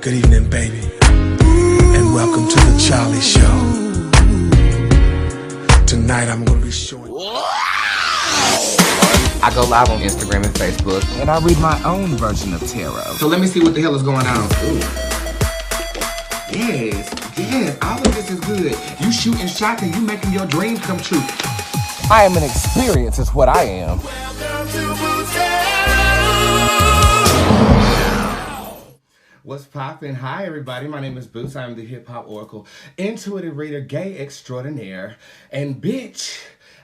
Good evening, baby, and welcome to the Charlie Show. Tonight I'm gonna be showing. I go live on Instagram and Facebook, and I read my own version of tarot. So let me see what the hell is going on. Ooh. Yes, all of this is good. You shooting shots and you making your dreams come true. I am an experience, is what I am. Welcome to Bootz. What's poppin'? Hi, everybody. My name is Bootz. I'm the hip-hop oracle, intuitive reader, gay extraordinaire, and bitch,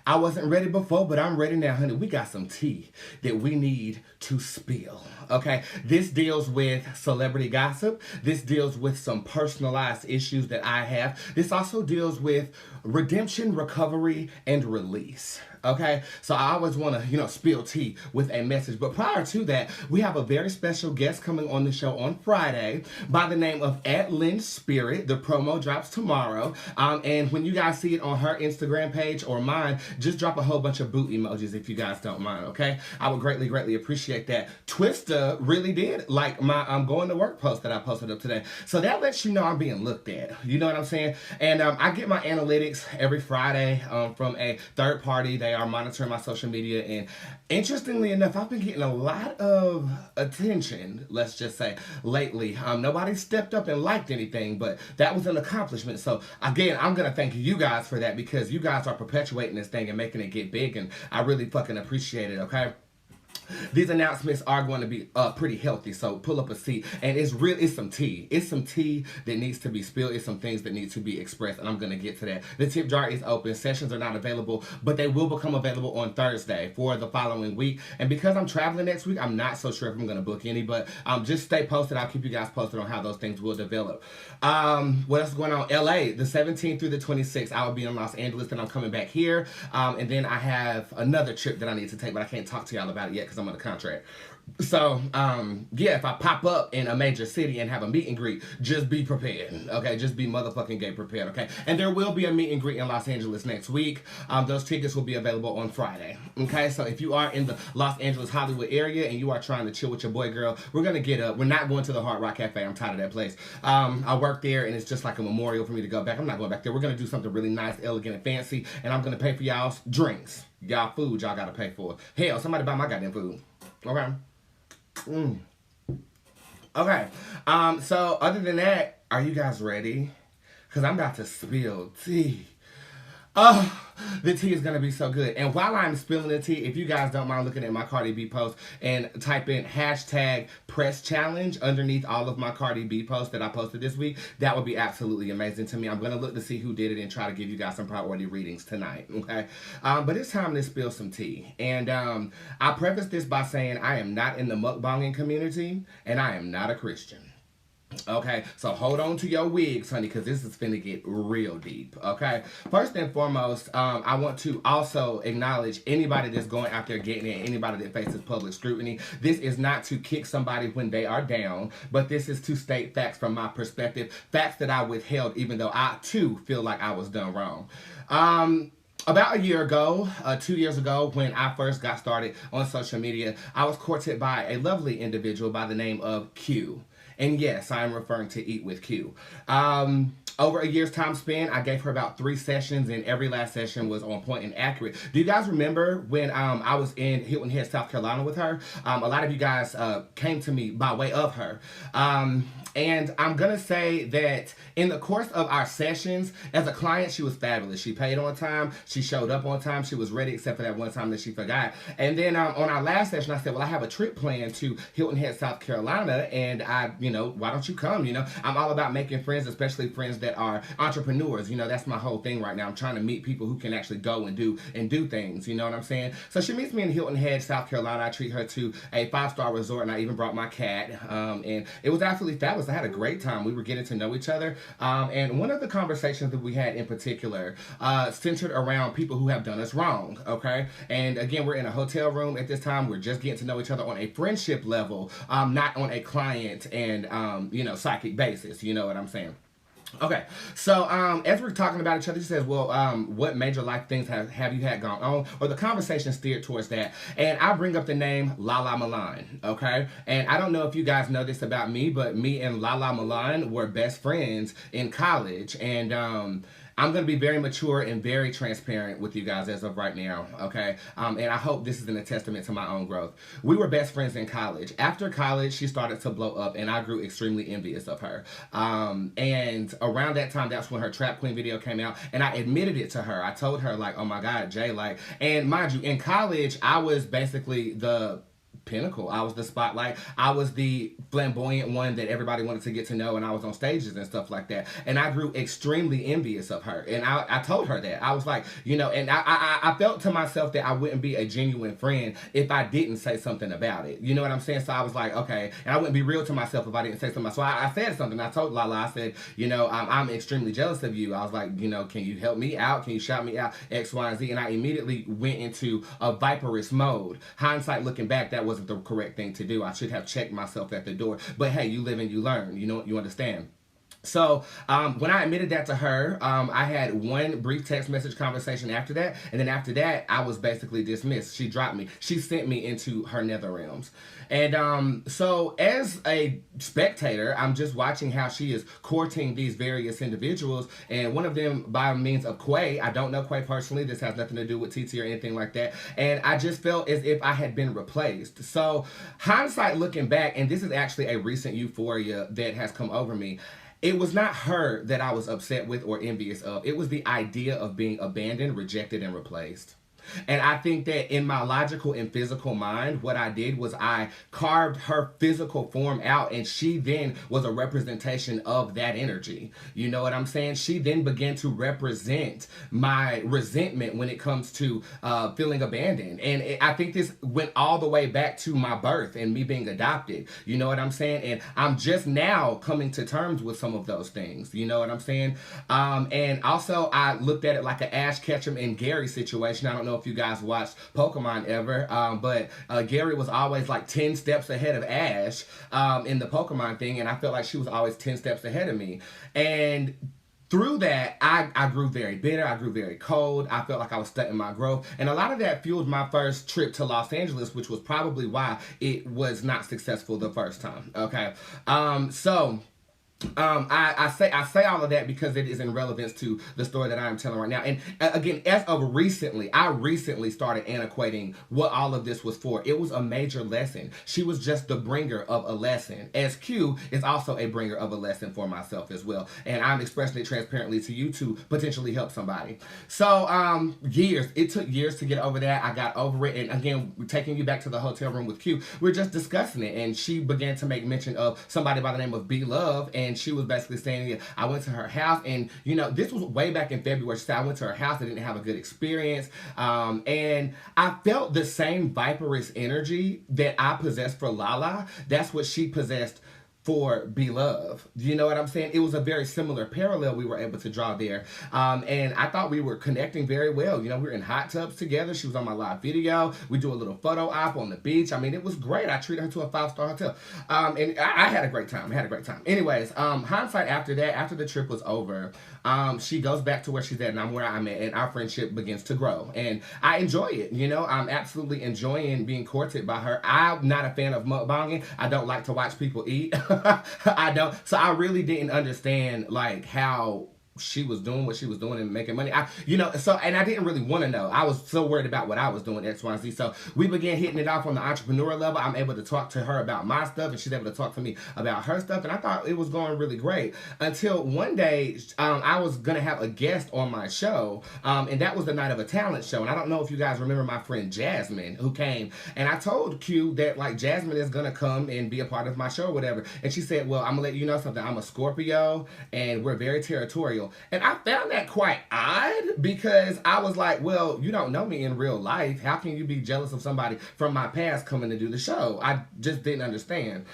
I wasn't ready before, but I'm ready now, honey. We got some tea that we need to spill, okay? This deals with celebrity gossip. This deals with some personalized issues that I have. This also deals with redemption, recovery, and release. Okay, so I always want to, spill tea with a message. But prior to that, we have a very special guest coming on the show on Friday by the name of @Lynn Spirit. The promo drops tomorrow. And when you guys see it on her Instagram page or mine, just drop a whole bunch of boot emojis if you guys don't mind, okay? I would greatly, greatly appreciate that. Twista really did like my going to work post that I posted up today. So that lets you know I'm being looked at. You know what I'm saying? And I get my analytics every Friday from a third party. They are monitoring my social media, and interestingly enough, I've been getting a lot of attention, let's just say, lately. Nobody stepped up and liked anything, but that was an accomplishment. So again, I'm gonna thank you guys for that, because you guys are perpetuating this thing and making it get big, and I really fucking appreciate it, okay? These announcements are going to be pretty healthy, so pull up a seat. And it's some tea. It's some tea that needs to be spilled. It's some things that need to be expressed, and I'm going to get to that. The tip jar is open. Sessions are not available, but they will become available on Thursday for the following week. And because I'm traveling next week, I'm not so sure if I'm going to book any, but just stay posted. I'll keep you guys posted on how those things will develop. What else is going on? LA, the 17th through the 26th, I will be in Los Angeles, then I'm coming back here. And then I have another trip that I need to take, but I can't talk to y'all about it yet because I'm on a contract. So, yeah, if I pop up in a major city and have a meet and greet, just be prepared, okay? Just be motherfucking gay prepared, okay? And there will be a meet and greet in Los Angeles next week. Those tickets will be available on Friday, okay? So if you are in the Los Angeles, Hollywood area and you are trying to chill with your boy, girl, we're going to get up. We're not going to the Hard Rock Cafe. I'm tired of that place. I work there, and it's just like a memorial for me to go back. I'm not going back there. We're going to do something really nice, elegant, and fancy, and I'm going to pay for y'all's drinks. Y'all food, y'all got to pay for. Hell, somebody buy my goddamn food, okay? Okay, so other than that, are you guys ready? Because I'm about to spill tea. Oh, the tea is going to be so good. And while I'm spilling the tea, if you guys don't mind looking at my Cardi B post and type in #press challenge underneath all of my Cardi B posts that I posted this week, that would be absolutely amazing to me. I'm going to look to see who did it and try to give you guys some priority readings tonight, okay? But it's time to spill some tea. And I preface this by saying I am not in the mukbanging community, and I am not a Christian. Okay, so hold on to your wigs, honey, because this is finna get real deep, okay? First and foremost, I want to also acknowledge anybody that's going out there getting it, anybody that faces public scrutiny. This is not to kick somebody when they are down, but this is to state facts from my perspective, facts that I withheld even though I, too, feel like I was done wrong. About a year ago, 2 years ago, when I first got started on social media, I was courted by a lovely individual by the name of Q. And yes, I'm referring to Eat with Q. Over a year's time span, I gave her about 3 sessions, and every last session was on point and accurate. Do you guys remember when I was in Hilton Head, South Carolina with her? A lot of you guys came to me by way of her. And I'm going to say that in the course of our sessions, as a client, she was fabulous. She paid on time. She showed up on time. She was ready, except for that one time that she forgot. And then on our last session, I said, well, I have a trip planned to Hilton Head, South Carolina, and why don't you come? I'm all about making friends, especially friends that are entrepreneurs. That's my whole thing right now. I'm trying to meet people who can actually go and do things. You know what I'm saying? So she meets me in Hilton Head, South Carolina. I treat her to a 5-star resort, and I even brought my cat. And it was absolutely fabulous. I had a great time. We were getting to know each other. And one of the conversations that we had in particular centered around people who have done us wrong, okay? And again, we're in a hotel room at this time. We're just getting to know each other on a friendship level, not on a client and, psychic basis. You know what I'm saying? Okay, so as we're talking about each other, she says, "Well, what major life things have you had gone on?" Or the conversation steered towards that, and I bring up the name Lala Milan. Okay, and I don't know if you guys know this about me, but me and Lala Milan were best friends in college, and I'm going to be very mature and very transparent with you guys as of right now, okay? And I hope this isn't a testament to my own growth. We were best friends in college. After college, she started to blow up, and I grew extremely envious of her. And around that time, that's when her Trap Queen video came out, and I admitted it to her. I told her, like, oh my God, Jay, like, and mind you, in college, I was basically the pinnacle. I was the spotlight. I was the flamboyant one that everybody wanted to get to know, and I was on stages and stuff like that. And I grew extremely envious of her. And I told her that. I was like, you know, and I felt to myself that I wouldn't be a genuine friend if I didn't say something about it. You know what I'm saying? So I was like, okay. And I wouldn't be real to myself if I didn't say something. So I said something. I told Lala, I said, you know, I'm extremely jealous of you. I was like, you know, can you help me out? Can you shout me out? X, Y, and Z. And I immediately went into a viperous mode. Hindsight looking back, that wasn't the correct thing to do. I should have checked myself at the door. But hey, you live and you learn. You know, you understand. So when I admitted that to her, I had one brief text message conversation after that, and then after that, I was basically dismissed. She dropped me. She sent me into her nether realms. And so as a spectator, I'm just watching how she is courting these various individuals, and one of them by means of Quay. I don't know Quay personally. This has nothing to do with TT or anything like that. And I just felt as if I had been replaced. So hindsight looking back, and this is actually a recent euphoria that has come over me, it was not her that I was upset with or envious of. It was the idea of being abandoned, rejected, and replaced. And I think that in my logical and physical mind, what I did was I carved her physical form out, and she then was a representation of that energy. You know what I'm saying? She then began to represent my resentment when it comes to feeling abandoned. And I think this went all the way back to my birth and me being adopted. You know what I'm saying? And I'm just now coming to terms with some of those things. You know what I'm saying? And also, I looked at it like an Ash Ketchum and Gary situation. I don't know if you guys watched Pokemon ever, but Gary was always like 10 steps ahead of Ash in the Pokemon thing, and I felt like she was always 10 steps ahead of me. And through that, I grew very bitter. I grew very cold. I felt like I was stuck in my growth. And a lot of that fueled my first trip to Los Angeles, which was probably why it was not successful the first time. Okay. I say all of that because it is in relevance to the story that I am telling right now. And again, as of recently, I recently started antiquating what all of this was for. It was a major lesson. She was just the bringer of a lesson. As Q is also a bringer of a lesson for myself as well. And I'm expressing it transparently to you to potentially help somebody. So it took years to get over that. I got over it. And again, taking you back to the hotel room with Q, we're just discussing it. And she began to make mention of somebody by the name of B Love. And she was basically saying, I went to her house, and you know, this was way back in February. She said, I went to her house, I didn't have a good experience. And I felt the same viperous energy that I possessed for Lala. That's what she possessed for Be-Love. You know what I'm saying? It was a very similar parallel we were able to draw there. And I thought we were connecting very well. You know, we were in hot tubs together. She was on my live video. We do a little photo op on the beach. I mean, it was great. I treated her to a 5-star hotel. And I had a great time. Anyways, hindsight after that, after the trip was over, she goes back to where she's at, and I'm where I'm at, and our friendship begins to grow. And I enjoy it. You know, I'm absolutely enjoying being courted by her. I'm not a fan of mukbanging. I don't like to watch people eat. I don't. So I really didn't understand like how she was doing what she was doing and making money. And I didn't really want to know. I was so worried about what I was doing, X, Y, and Z. So we began hitting it off on the entrepreneur level. I'm able to talk to her about my stuff, and she's able to talk to me about her stuff. And I thought it was going really great until one day I was going to have a guest on my show, and that was the night of a talent show. And I don't know if you guys remember my friend Jasmine who came, and I told Q that like Jasmine is going to come and be a part of my show or whatever. And she said, well, I'm going to let you know something. I'm a Scorpio, and we're very territorial. And I found that quite odd because I was like, well, you don't know me in real life. How can you be jealous of somebody from my past coming to do the show? I just didn't understand.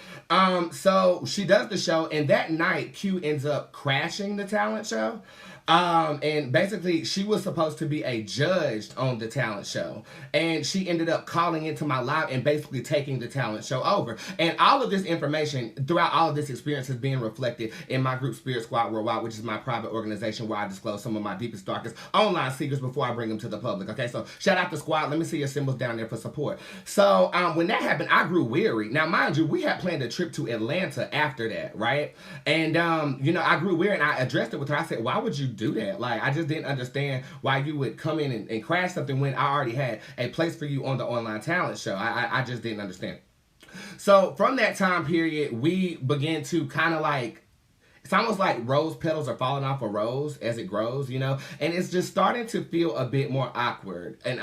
So she does the show, and that night Q ends up crashing the talent show. And basically, she was supposed to be a judge on the talent show. And she ended up calling into my live and basically taking the talent show over. And all of this information, throughout all of this experience, is being reflected in my group Spirit Squad Worldwide, which is my private organization where I disclose some of my deepest, darkest online secrets before I bring them to the public. Okay, so shout out to Squad. Let me see your symbols down there for support. So when that happened, I grew weary. Now, mind you, we had planned a trip to Atlanta after that, right? And, you know, I grew weary and I addressed it with her. I said, why would you do that? Like, I just didn't understand why you would come in and crash something when I already had a place for you on the online talent show. I just didn't understand. So from that time period, we began to kind of like, it's almost like rose petals are falling off a rose as it grows, you know? And it's just starting to feel a bit more awkward, you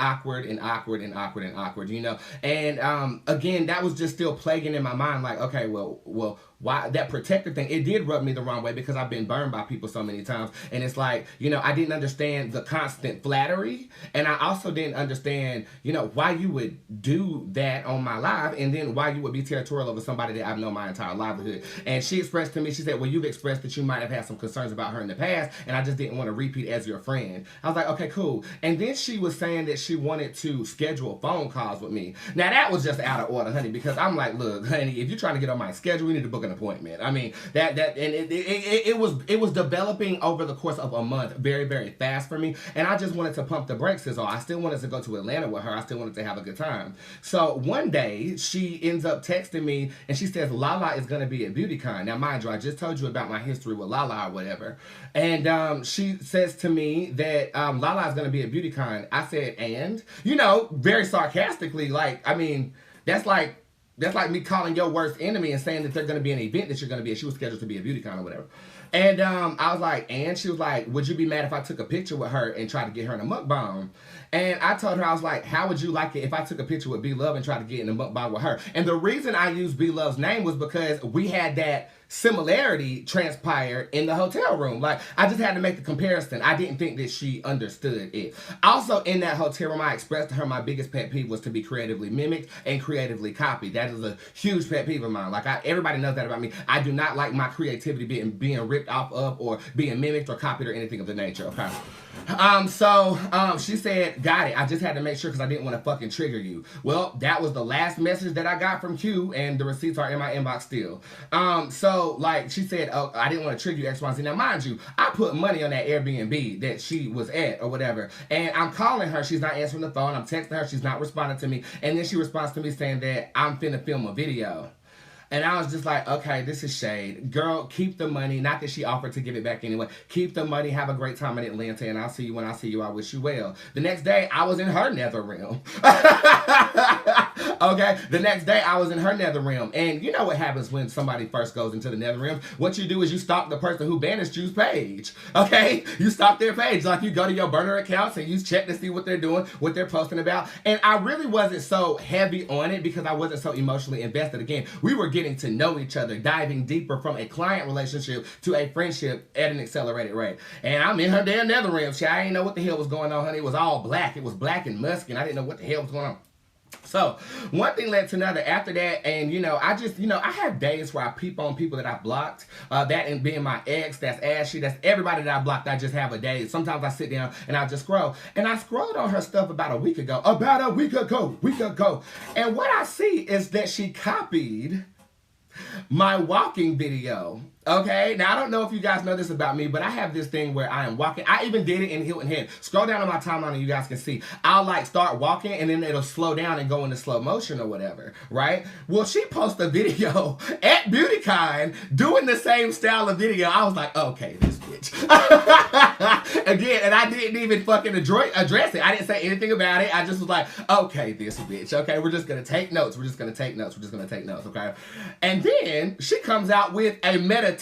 know? And again, that was just still plaguing in my mind, like, okay, well, why that protector thing, it did rub me the wrong way because I've been burned by people so many times. And it's like, you know, I didn't understand the constant flattery. And I also didn't understand, you know, why you would do that on my live and then why you would be territorial over somebody that I've known my entire livelihood. And she expressed to me, she said, well, you've expressed that you might have had some concerns about her in the past and I just didn't want to repeat as your friend. I was like, okay, cool. And then she was saying that she wanted to schedule phone calls with me. Now that was just out of order, honey, because I'm like, look, honey, if you're trying to get on my schedule, we need to book an appointment. I mean, and it was developing over the course of a month very, very fast for me. And I just wanted to pump the brakes is all. I still wanted to go to Atlanta with her. I still wanted to have a good time. So one day she ends up texting me and she says, Lala is going to be at BeautyCon. Now, mind you, I just told you about my history with Lala or whatever. And she says to me that Lala is going to be at BeautyCon. I said, and? You know, very sarcastically, like, I mean, that's like me calling your worst enemy and saying that they're going to be an event that you're going to be at. She was scheduled to be at BeautyCon or whatever. And I was like, and she was like, would you be mad if I took a picture with her and tried to get her in a mukbang? And I told her, I was like, how would you like it if I took a picture with B Love and tried to get in a mukbang with her? And the reason I used B Love's name was because we had that similarity transpire in the hotel room. Like, I just had to make the comparison. I didn't think that she understood it. Also, in that hotel room, I expressed to her my biggest pet peeve was to be creatively mimicked and creatively copied. That is a huge pet peeve of mine. Like, everybody knows that about me. I do not like my creativity being ripped off of or being mimicked or copied or anything of the nature, okay? She said, got it. I just had to make sure because I didn't want to fucking trigger you. Well, that was the last message that I got from Q, and the receipts are in my inbox still. So, like, she said, oh, I didn't want to trigger you, X, Y, Z. Now, mind you, I put money on that Airbnb that she was at or whatever, and I'm calling her. She's not answering the phone. I'm texting her. She's not responding to me, and then she responds to me saying that I'm finna film a video. And I was just like, okay, this is shade. Girl, keep the money. Not that she offered to give it back anyway. Keep the money. Have a great time in Atlanta. And I'll see you when I see you. I wish you well. The next day, I was in her nether realm. Okay? The next day, I was in her nether realm. And you know what happens when somebody first goes into the nether realm? What you do is you stalk the person who banished you's page. Okay? You stalk their page. Like, you go to your burner accounts and you check to see what they're doing, what they're posting about. And I really wasn't so heavy on it because I wasn't so emotionally invested. Again, we were getting to know each other, diving deeper from a client relationship to a friendship at an accelerated rate. And I'm in her damn nether realm. I didn't know what the hell was going on, honey. It was all black. It was black and musky, and I didn't know what the hell was going on. So, one thing led to another after that, and, you know, I just, you know, I have days where I peep on people that I blocked, that and being my ex, that's Ashley, that's everybody that I blocked. I just have a day. Sometimes I sit down and I just scroll, and I scrolled on her stuff about a week ago, and what I see is that she copied my walking video. Okay, now I don't know if you guys know this about me, but I have this thing where I am walking. I even did it in Hilton Head. Scroll down on my timeline and you guys can see. I'll like start walking and then it'll slow down and go into slow motion or whatever, right? Well, she posted a video at BeautyCon doing the same style of video. I was like, okay, this bitch. Again, and I didn't even fucking address it. I didn't say anything about it. I just was like, okay, this bitch. Okay, we're just gonna take notes. We're just gonna take notes. Okay? And then she comes out with a meditation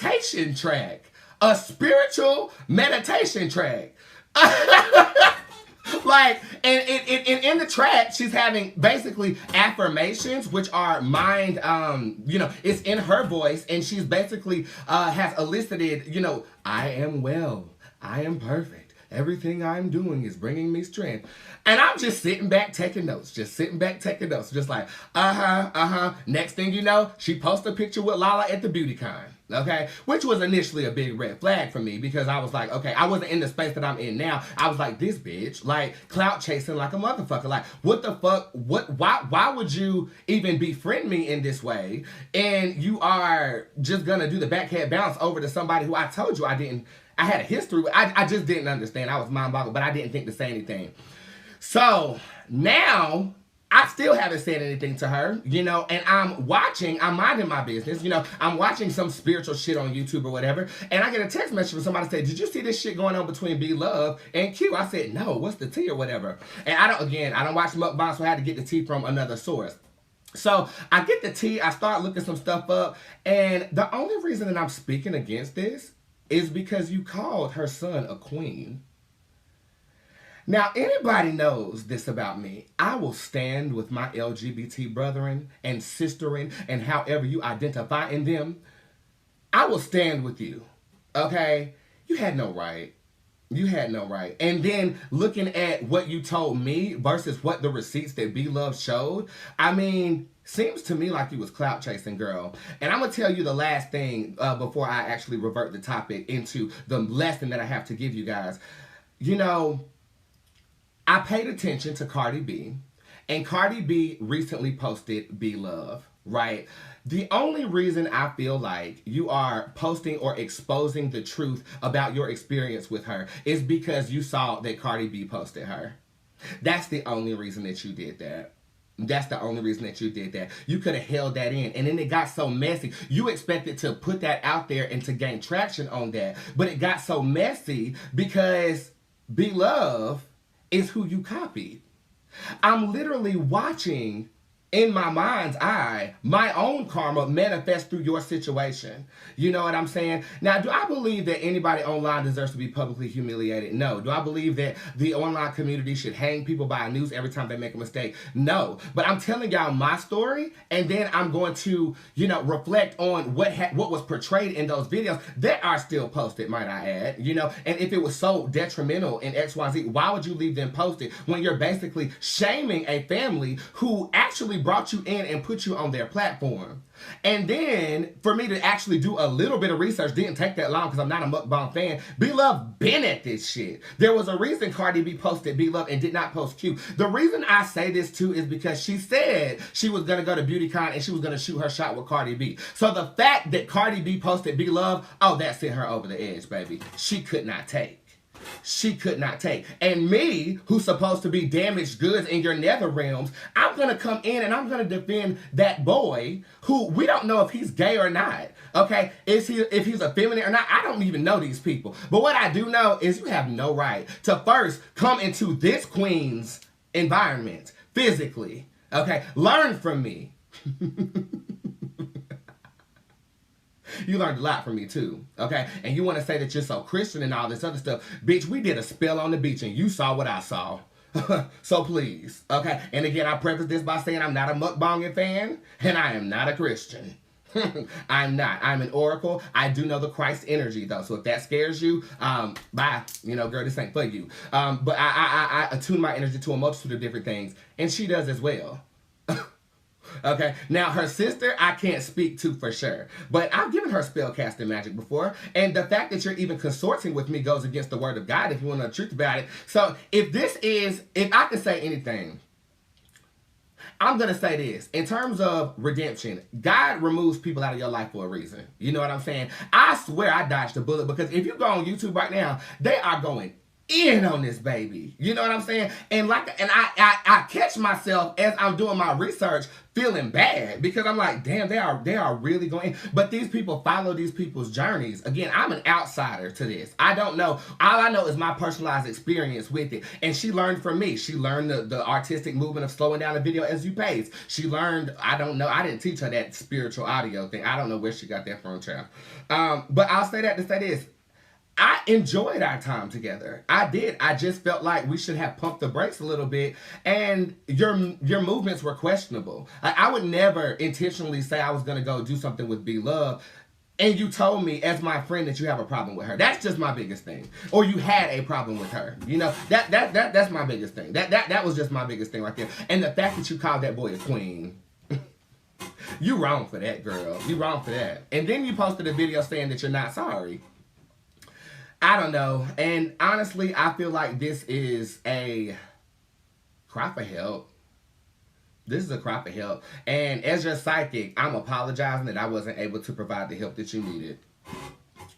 track, a spiritual meditation track. Like, and in the track, she's having basically affirmations, which are mind, you know, it's in her voice, and she's basically has elicited, you know, I am well, I am perfect, Everything I'm doing is bringing me strength. And I'm just sitting back taking notes. Just like, Next thing you know, she posts a picture with Lala at the beauty con. Okay, which was initially a big red flag for me because I was like, okay, I wasn't in the space that I'm in now. I was like, this bitch, like clout chasing like a motherfucker. Like, what the fuck? Why would you even befriend me in this way? And you are just gonna do the backhand bounce over to somebody who I told you I had a history with. I just didn't understand. I was mind boggled, but I didn't think to say anything. So now I still haven't said anything to her, and I'm minding my business, I'm watching some spiritual shit on YouTube or whatever, and I get a text message from somebody say, did you see this shit going on between B Love and Q? I said, no, what's the tea or whatever? And I don't watch mukbang, so I had to get the tea from another source. So I get the tea, I start looking some stuff up, and the only reason that I'm speaking against this is because you called her son a queen. Now, anybody knows this about me. I will stand with my LGBT brethren and sisterin and however you identify in them. I will stand with you, okay? You had no right. You had no right. And then looking at what you told me versus what the receipts that B-Love showed, seems to me like you was clout chasing, girl. And I'm going to tell you the last thing before I actually revert the topic into the lesson that I have to give you guys. I paid attention to Cardi B, and Cardi B recently posted B Love, right? The only reason I feel like you are posting or exposing the truth about your experience with her is because you saw that Cardi B posted her. That's the only reason that you did that. That's the only reason that you did that. You could have held that in. And then it got so messy. You expected to put that out there and to gain traction on that. But it got so messy because B Love is who you copied. I'm literally watching, in my mind's eye, my own karma manifest through your situation. You know what I'm saying? Now, do I believe that anybody online deserves to be publicly humiliated? No. Do I believe that the online community should hang people by a noose every time they make a mistake? No. But I'm telling y'all my story, and then I'm going to, reflect on what was portrayed in those videos that are still posted, might I add, and if it was so detrimental in XYZ, why would you leave them posted when you're basically shaming a family who actually brought you in and put you on their platform? And then for me to actually do a little bit of research didn't take that long because I'm not a mukbang fan. B-Love been at this shit. There was a reason Cardi B posted B-Love and did not post Q. The reason I say this too is because she said she was going to go to BeautyCon and she was going to shoot her shot with Cardi B. So the fact that Cardi B posted B-Love, that sent her over the edge, baby. She could not take. She could not take. And me, who's supposed to be damaged goods in your nether realms, I'm going to come in and I'm going to defend that boy who we don't know if he's gay or not. Okay? If he's effeminate or not, I don't even know these people. But what I do know is you have no right to first come into this queen's environment physically. Okay? Learn from me. You learned a lot from me too, okay? And you want to say that you're so Christian and all this other stuff. Bitch, we did a spell on the beach and you saw what I saw. So please, okay? And again, I preface this by saying I'm not a mukbanging fan and I am not a Christian. I'm not. I'm an oracle. I do know the Christ energy though. So if that scares you, bye. Girl, this ain't for you. But I attune my energy to a multitude of different things. And she does as well. Okay, now her sister, I can't speak to for sure, but I've given her spellcasting magic before, and the fact that you're even consorting with me goes against the word of God if you want to know the truth about it. So if I can say anything, I'm going to say this. In terms of redemption, God removes people out of your life for a reason. You know what I'm saying? I swear I dodged a bullet because if you go on YouTube right now, they are going in on this baby. You know what I'm saying? And I catch myself as I'm doing my research feeling bad because I'm like, damn, they are really going. But these people follow these people's journeys. Again, I'm an outsider to this. I don't know. All I know is my personalized experience with it. And she learned from me. She learned the artistic movement of slowing down the video as you pace. She learned, I don't know, I didn't teach her that spiritual audio thing. I don't know where she got that from, child. But I'll say that to say this. I enjoyed our time together. I did. I just felt like we should have pumped the brakes a little bit. And your movements were questionable. I would never intentionally say I was going to go do something with B Love and you told me as my friend that you have a problem with her. That's just my biggest thing. Or you had a problem with her. You know, that's my biggest thing. That was just my biggest thing right there. And the fact that you called that boy a queen. You wrong for that, girl. You wrong for that. And then you posted a video saying that you're not sorry. I don't know. And honestly, I feel like this is a cry for help. This is a cry for help. And as your psychic, I'm apologizing that I wasn't able to provide the help that you needed.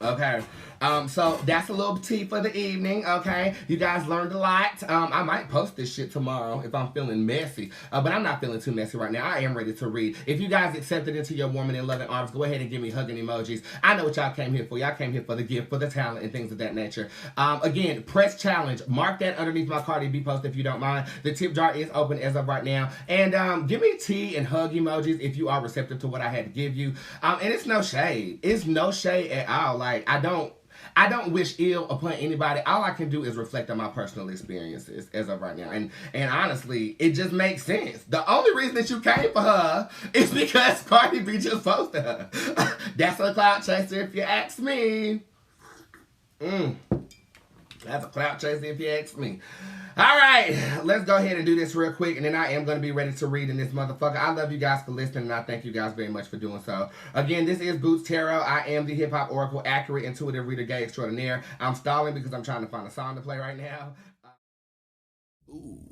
Okay, so that's a little tea for the evening, okay? You guys learned a lot. I might post this shit tomorrow if I'm feeling messy, but I'm not feeling too messy right now. I am ready to read. If you guys accepted into your woman in loving arms, go ahead and give me hugging emojis. I know what y'all came here for. Y'all came here for the gift, for the talent, and things of that nature. Again, press challenge. Mark that underneath my Cardi B post if you don't mind. The tip jar is open as of right now. And give me tea and hug emojis if you are receptive to what I had to give you. And it's no shade. It's no shade at all. Like, I don't wish ill upon anybody. All I can do is reflect on my personal experiences as of right now. And honestly, it just makes sense. The only reason that you came for her is because Cardi B just posted her. That's a clout chaser if you ask me. That's a clout chaser if you ask me. All right, let's go ahead and do this real quick, and then I am going to be ready to read in this motherfucker. I love you guys for listening, and I thank you guys very much for doing so. Again, this is Bootz Tarot. I am the hip-hop oracle, accurate, intuitive reader, gay extraordinaire. I'm stalling because I'm trying to find a song to play right now. Ooh.